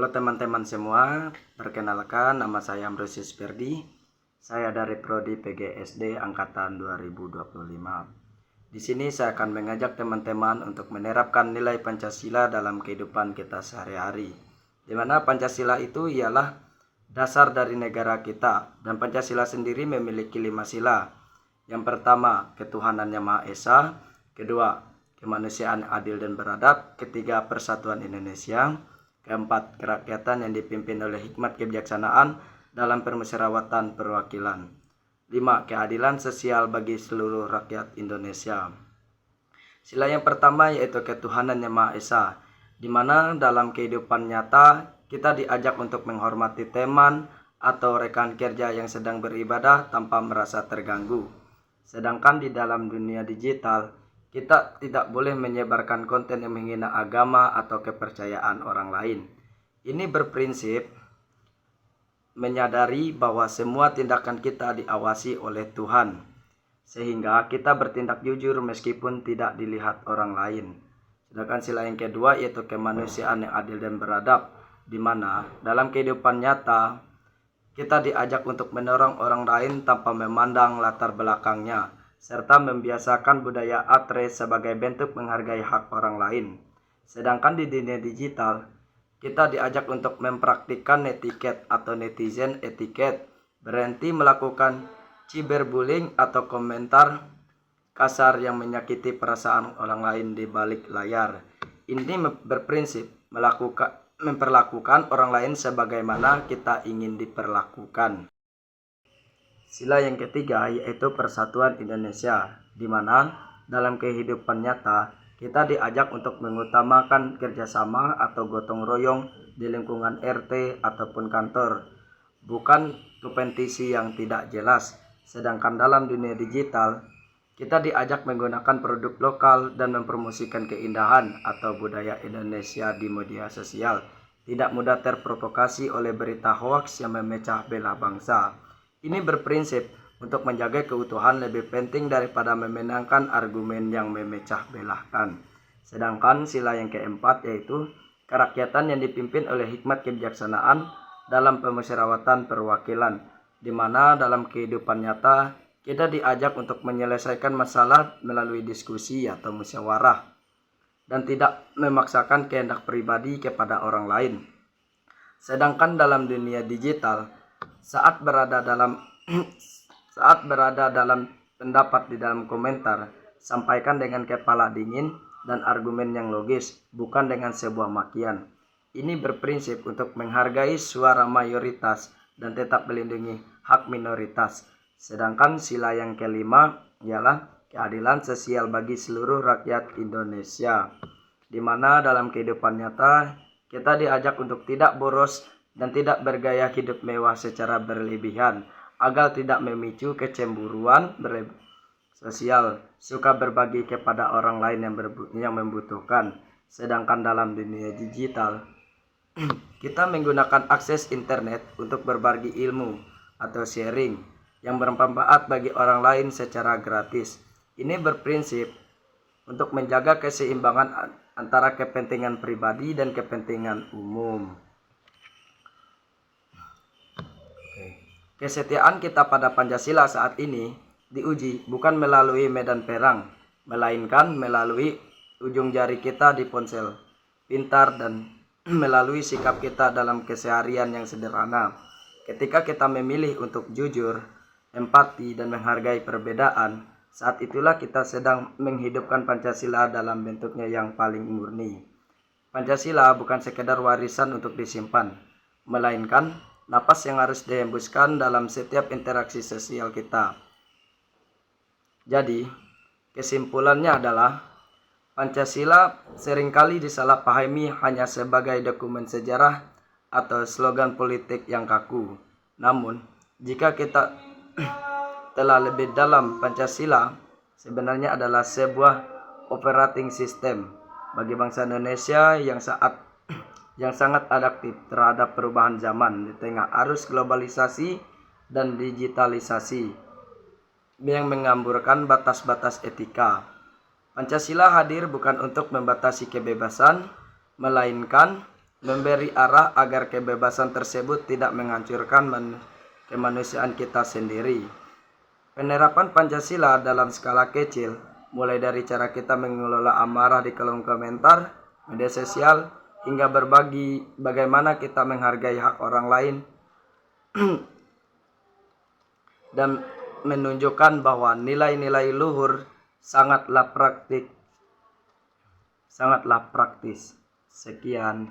Halo teman-teman semua, perkenalkan nama saya Ambrosius Ferdi. Saya dari Prodi PGSD angkatan 2025. Di sini saya akan mengajak teman-teman untuk menerapkan nilai Pancasila dalam kehidupan kita sehari-hari. Di mana Pancasila itu ialah dasar dari negara kita, dan Pancasila sendiri memiliki 5 sila. Yang pertama, ketuhanan yang Maha Esa. Kedua, kemanusiaan adil dan beradab. Ketiga, persatuan Indonesia. Keempat, kerakyatan yang dipimpin oleh hikmat kebijaksanaan dalam permusyawaratan perwakilan. 5. Keadilan sosial bagi seluruh rakyat Indonesia. Sila yang pertama yaitu ketuhanan yang Maha Esa, di mana dalam kehidupan nyata kita diajak untuk menghormati teman atau rekan kerja yang sedang beribadah tanpa merasa terganggu. Sedangkan di dalam dunia digital, kita tidak boleh menyebarkan konten yang menghina agama atau kepercayaan orang lain. Ini berprinsip menyadari bahwa semua tindakan kita diawasi oleh Tuhan, sehingga kita bertindak jujur meskipun tidak dilihat orang lain. Sedangkan sila yang kedua yaitu kemanusiaan yang adil dan beradab, di mana dalam kehidupan nyata kita diajak untuk menolong orang lain tanpa memandang latar belakangnya, serta membiasakan budaya atre sebagai bentuk menghargai hak orang lain. Sedangkan di dunia digital, kita diajak untuk mempraktikkan netiquette atau netizen etiquette, berhenti melakukan cyberbullying atau komentar kasar yang menyakiti perasaan orang lain di balik layar. Ini berprinsip memperlakukan orang lain sebagaimana kita ingin diperlakukan. Sila yang ketiga yaitu persatuan Indonesia, di mana dalam kehidupan nyata kita diajak untuk mengutamakan kerjasama atau gotong royong di lingkungan RT ataupun kantor, bukan kompetisi yang tidak jelas. Sedangkan dalam dunia digital, kita diajak menggunakan produk lokal dan mempromosikan keindahan atau budaya Indonesia di media sosial, tidak mudah terprovokasi oleh berita hoaks yang memecah belah bangsa. Ini berprinsip untuk menjaga keutuhan lebih penting daripada memenangkan argumen yang memecah belahkan. Sedangkan sila yang keempat yaitu kerakyatan yang dipimpin oleh hikmat kebijaksanaan dalam permusyawaratan perwakilan, di mana dalam kehidupan nyata kita diajak untuk menyelesaikan masalah melalui diskusi atau musyawarah dan tidak memaksakan kehendak pribadi kepada orang lain. Sedangkan dalam dunia digital, saat berada dalam pendapat di dalam komentar, sampaikan dengan kepala dingin dan argumen yang logis, bukan dengan sebuah makian. Ini berprinsip untuk menghargai suara mayoritas dan tetap melindungi hak minoritas. Sedangkan sila yang kelima ialah keadilan sosial bagi seluruh rakyat Indonesia, di mana dalam kehidupan nyata kita diajak untuk tidak boros dan tidak bergaya hidup mewah secara berlebihan, agar tidak memicu kecemburuan sosial, suka berbagi kepada orang lain yang membutuhkan. Sedangkan dalam dunia digital, kita menggunakan akses internet untuk berbagi ilmu atau sharing yang bermanfaat bagi orang lain secara gratis. Ini berprinsip untuk menjaga keseimbangan antara kepentingan pribadi dan kepentingan umum. Kesetiaan kita pada Pancasila saat ini diuji bukan melalui medan perang, melainkan melalui ujung jari kita di ponsel pintar dan melalui sikap kita dalam keseharian yang sederhana. Ketika kita memilih untuk jujur, empati, dan menghargai perbedaan, saat itulah kita sedang menghidupkan Pancasila dalam bentuknya yang paling murni. Pancasila bukan sekedar warisan untuk disimpan, melainkan napas yang harus dihembuskan dalam setiap interaksi sosial kita. Jadi, kesimpulannya adalah Pancasila seringkali disalahpahami hanya sebagai dokumen sejarah atau slogan politik yang kaku. Namun, jika kita telah lebih dalam, Pancasila sebenarnya adalah sebuah operating system bagi bangsa Indonesia yang sangat adaptif terhadap perubahan zaman di tengah arus globalisasi dan digitalisasi yang mengamburkan batas-batas etika. Pancasila hadir bukan untuk membatasi kebebasan, melainkan memberi arah agar kebebasan tersebut tidak menghancurkan kemanusiaan kita sendiri. Penerapan Pancasila dalam skala kecil, mulai dari cara kita mengelola amarah di kolom komentar, media sosial, hingga berbagi bagaimana kita menghargai hak orang lain dan menunjukkan bahwa nilai-nilai luhur sangatlah praktis. Sekian.